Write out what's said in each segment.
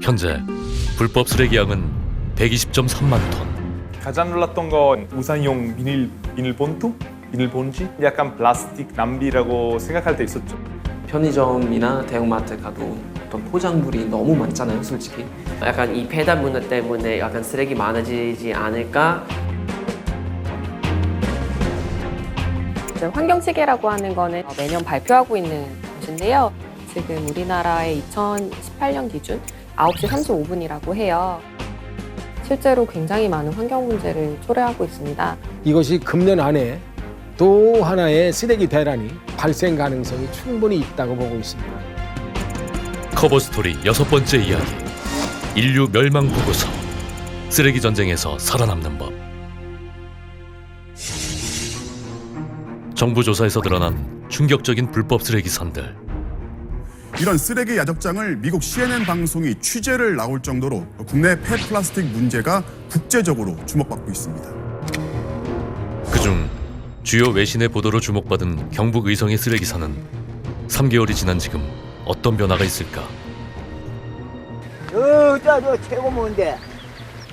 현재 불법 쓰레기 양은 120.3만 톤. 가장 놀랐던 건 우산용 비닐 봉투? 비닐 봉지? 약간 플라스틱 낭비라고 생각할 때 있었죠. 편의점이나 대형마트 가도 어떤 포장물이 너무 많잖아요, 솔직히. 약간 이 배달 문화 때문에 약간 쓰레기 많아지지 않을까? 환경시계라고 하는 거는 매년 발표하고 있는 것인데요. 지금 우리나라의 2018년 기준 9시 35분이라고 해요. 실제로 굉장히 많은 환경 문제를 초래하고 있습니다. 이것이 금년 안에 또 하나의 쓰레기 대란이 발생 가능성이 충분히 있다고 보고 있습니다. 커버 스토리 6번째 이야기. 인류 멸망 보고서. 쓰레기 전쟁에서 살아남는 법. 정부 조사에서 드러난 충격적인 불법 쓰레기선들. 이런 쓰레기 야적장을 미국 CNN 방송이 취재를 나올 정도로 국내 폐플라스틱 문제가 국제적으로 주목받고 있습니다. 그중 주요 외신의 보도로 주목받은 경북 의성의 쓰레기산은 3개월이 지난 지금 어떤 변화가 있을까? 저 최고 뭔데?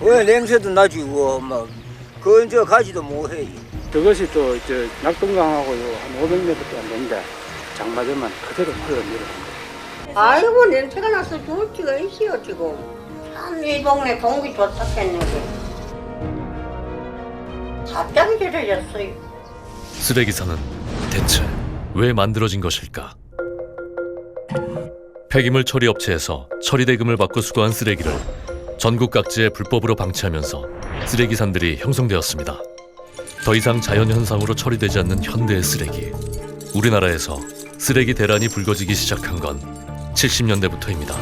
왜 냄새도 나지, 막 건져 가지도 못해. 그것이 또 낙동강하고요 한 500m밖에 안 되는데 장마 되면 그대로 흘러내려갑니다. 아이고 냄새가 나서 좋을 수가 있어요 지금. 참 이 동네 공기 좋다 했는데 갑자기 저래졌어요. 쓰레기산은 대체 왜 만들어진 것일까? 폐기물 처리 업체에서 처리 대금을 받고 수거한 쓰레기를 전국 각지에 불법으로 방치하면서 쓰레기산들이 형성되었습니다. 더 이상 자연현상으로 처리되지 않는 현대의 쓰레기. 우리나라에서 쓰레기 대란이 불거지기 시작한 건 70년대부터입니다.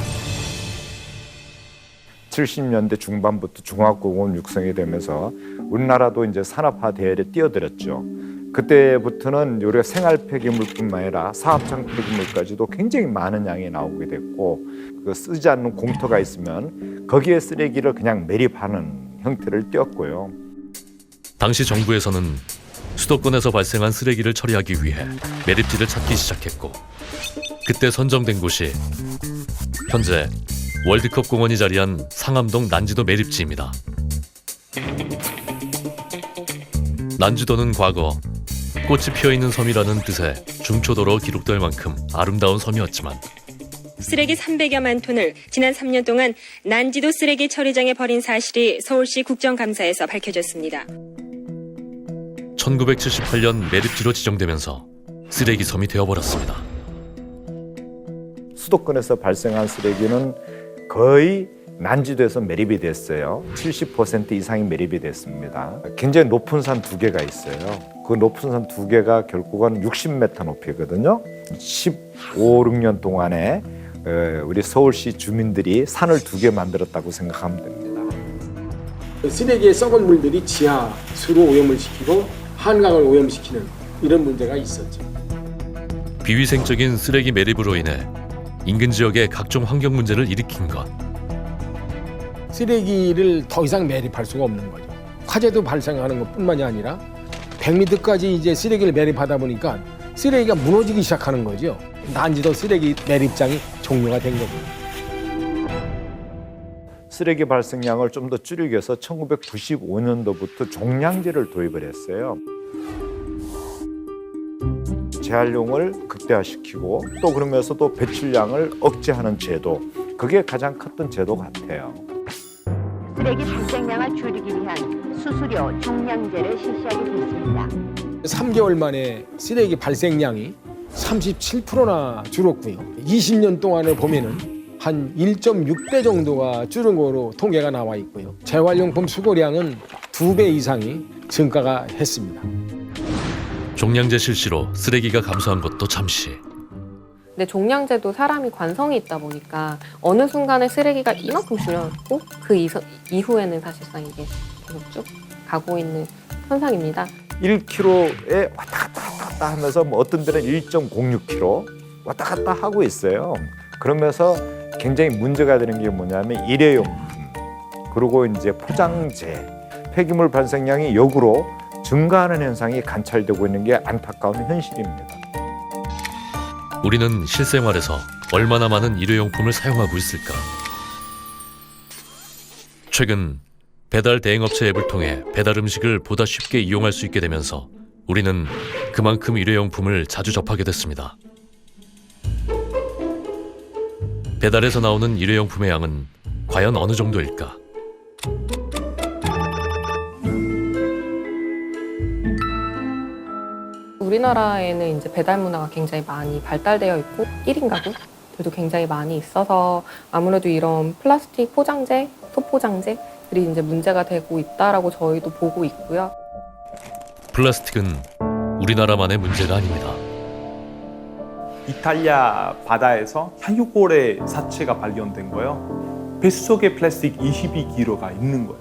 70년대 중반부터 중화공업 육성이 되면서 우리나라도 이제 산업화 대열에 뛰어들었죠. 그때부터는 우리가 생활 폐기물뿐만 아니라 사업장 폐기물까지도 굉장히 많은 양이 나오게 됐고, 그 쓰지 않는 공터가 있으면 거기에 쓰레기를 그냥 매립하는 형태를 띄었고요. 당시 정부에서는 수도권에서 발생한 쓰레기를 처리하기 위해 매립지를 찾기 시작했고, 그때 선정된 곳이 현재 월드컵 공원이 자리한 상암동 난지도 매립지입니다. 난지도는 과거 꽃이 피어있는 섬이라는 뜻의 중초도로 기록될 만큼 아름다운 섬이었지만 쓰레기 300여만 톤을 지난 3년 동안 난지도 쓰레기 처리장에 버린 사실이 서울시 국정감사에서 밝혀졌습니다. 1978년 매립지로 지정되면서 쓰레기 섬이 되어버렸습니다. 수도권에서 발생한 쓰레기는 거의 난지도에서 매립이 됐어요. 70% 이상이 매립이 됐습니다. 굉장히 높은 산 두 개가 있어요. 그 높은 산 두 개가 결국은 60m 높이거든요. 15, 16년 동안에 우리 서울시 주민들이 산을 두 개 만들었다고 생각하면 됩니다. 쓰레기의 썩은 물들이 지하수로 오염을 시키고 한강을 오염시키는 이런 문제가 있었죠. 비위생적인 쓰레기 매립으로 인해 인근 지역에 각종 환경 문제를 일으킨 것. 쓰레기를 더 이상 매립할 수가 없는 거죠. 화재도 발생하는 것뿐만이 아니라 100m까지 이제 쓰레기를 매립하다 보니까 쓰레기가 무너지기 시작하는 거죠. 난지도 쓰레기 매립장이 종료가 된 겁니다. 쓰레기 발생량을 좀 더 줄이기 위해서 1995년도부터 종량제를 도입을 했어요. 재활용을 극대화시키고 또 그러면서도 배출량을 억제하는 제도, 그게 가장 컸던 제도 같아요. 쓰레기 발생량을 줄이기 위한 수수료 종량제를 실시하게 됐습니다. 3개월 만에 쓰레기 발생량이 37%나 줄었고요. 20년 동안을 보면은 한 1.6배 정도가 줄은 거로 통계가 나와 있고요. 재활용품 수거량은 2배 이상이 증가가 했습니다. 종량제 실시로 쓰레기가 감소한 것도 잠시. 근데 종량제도 사람이 관성이 있다 보니까 어느 순간에 쓰레기가 이만큼 줄었고 그 이후에는 사실상 이게 계속 쭉 가고 있는 현상입니다. 1kg에 왔다 갔다 하면서 어떤 데는 1.06kg 왔다 갔다 하고 있어요. 그러면서 굉장히 문제가 되는 게 뭐냐면 일회용품, 그리고 이제 포장재, 폐기물 발생량이 역으로 증가하는 현상이 관찰되고 있는 게 안타까운 현실입니다. 우리는 실생활에서 얼마나 많은 일회용품을 사용하고 있을까? 최근 배달 대행업체 앱을 통해 배달 음식을 보다 쉽게 이용할 수 있게 되면서 우리는 그만큼 일회용품을 자주 접하게 됐습니다. 배달에서 나오는 일회용품의 양은 과연 어느 정도일까? 우리나라에는 이제 배달 문화가 굉장히 많이 발달되어 있고 1인 가구들도 굉장히 많이 있어서 아무래도 이런 플라스틱 포장재, 소포장재들이 이제 문제가 되고 있다라고 저희도 보고 있고요. 플라스틱은 우리나라만의 문제가 아닙니다. 이탈리아 바다에서 향유골의 사체가 발견된 거예요. 뱃속에 플라스틱 22kg가 있는 거예요.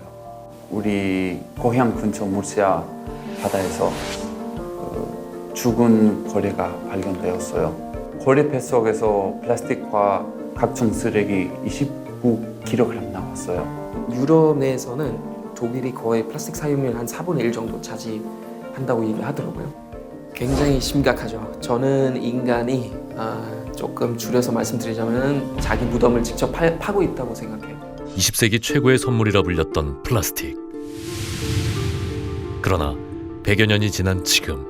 우리 고향 근처 무르시아 바다에서 죽은 고래가 발견되었어요. 고래 뱃속에서 플라스틱과 각종 쓰레기 29kg 나왔어요. 유럽 내에서는 독일이 거의 플라스틱 사용률 한 4분의 1 정도 차지한다고 얘기하더라고요. 굉장히 심각하죠. 저는 인간이 조금 줄여서 말씀드리자면 자기 무덤을 직접 파고 있다고 생각해요. 20세기 최고의 선물이라 불렸던 플라스틱. 그러나 100여 년이 지난 지금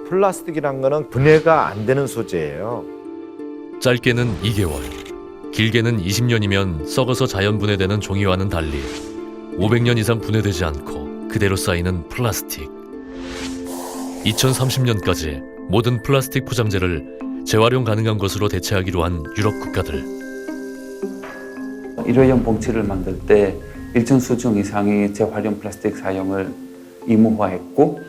플라스틱이란 거는 분해가 안 되는 소재예요. 짧게는 2개월, 길게는 20년이면 썩어서 자연 분해되는 종이와는 달리 500년 이상 분해되지 않고 그대로 쌓이는 플라스틱. 2030년까지 모든 플라스틱 포장재를 재활용 가능한 것으로 대체하기로 한 유럽 국가들. 일회용 봉지를 만들 때 일정 수준 이상의 재활용 플라스틱 사용을 의무화했고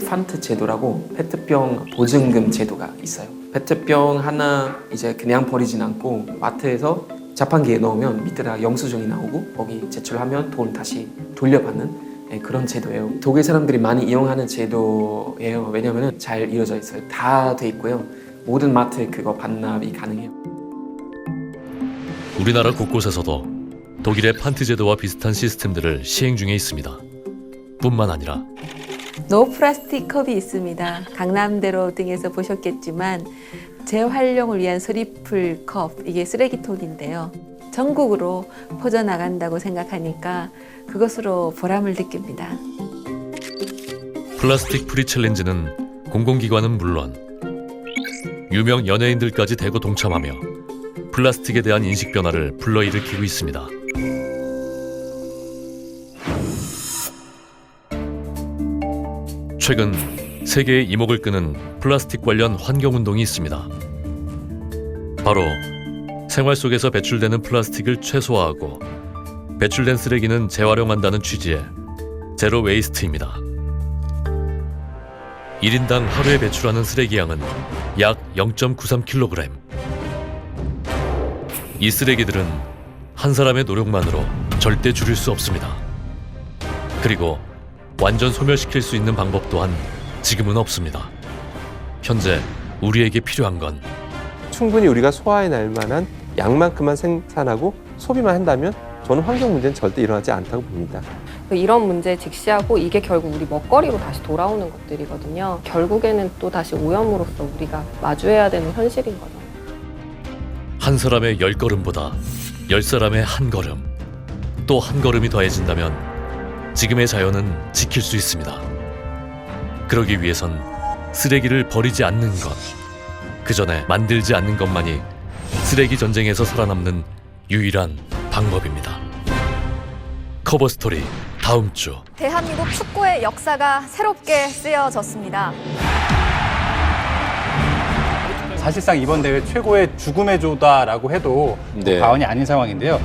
판트 제도라고 페트병 보증금 제도가 있어요. 페트병 하나 이제 그냥 버리진 않고 마트에서 자판기에 넣으면 밑에다 영수증이 나오고 거기 제출하면 돈 다시 돌려받는 그런 제도예요. 독일 사람들이 많이 이용하는 제도예요. 왜냐하면 잘 이루어져 있어요. 다 돼 있고요. 모든 마트에 그거 반납이 가능해요. 우리나라 곳곳에서도 독일의 판트 제도와 비슷한 시스템들을 시행 중에 있습니다. 뿐만 아니라 노 플라스틱 컵이 있습니다. 강남대로 등에서 보셨겠지만 재활용을 위한 서리풀 컵, 이게 쓰레기통인데요. 전국으로 퍼져나간다고 생각하니까 그것으로 보람을 느낍니다. 플라스틱 프리 챌린지는 공공기관은 물론 유명 연예인들까지 대거 동참하며 플라스틱에 대한 인식 변화를 불러일으키고 있습니다. 최근 세계의 이목을 끄는 플라스틱 관련 환경운동이 있습니다. 바로 생활 속에서 배출되는 플라스틱을 최소화하고 배출된 쓰레기는 재활용한다는 취지의 제로 웨이스트입니다. 1인당 하루에 배출하는 쓰레기 양은 약 0.93kg. 이 쓰레기들은 한 사람의 노력만으로 절대 줄일 수 없습니다. 그리고 완전 소멸시킬 수 있는 방법 또한 지금은 없습니다. 현재 우리에게 필요한 건 충분히 우리가 소화해낼 만한 양만큼만 생산하고 소비만 한다면 저는 환경 문제는 절대 일어나지 않다고 봅니다. 이런 문제에 직시하고 이게 결국 우리 먹거리로 다시 돌아오는 것들이거든요. 결국에는 또 다시 오염으로서 우리가 마주해야 되는 현실인 거죠. 한 사람의 10걸음보다 10사람의 한 걸음, 또 한 걸음이 더해진다면 지금의 자연은 지킬 수 있습니다. 그러기 위해선 쓰레기를 버리지 않는 것, 그 전에 만들지 않는 것만이 쓰레기 전쟁에서 살아남는 유일한 방법입니다. 커버스토리 다음 주. 대한민국 축구의 역사가 새롭게 쓰여졌습니다. 사실상 이번 대회 최고의 죽음의 조다라고 해도 과언이 아닌 상황인데요.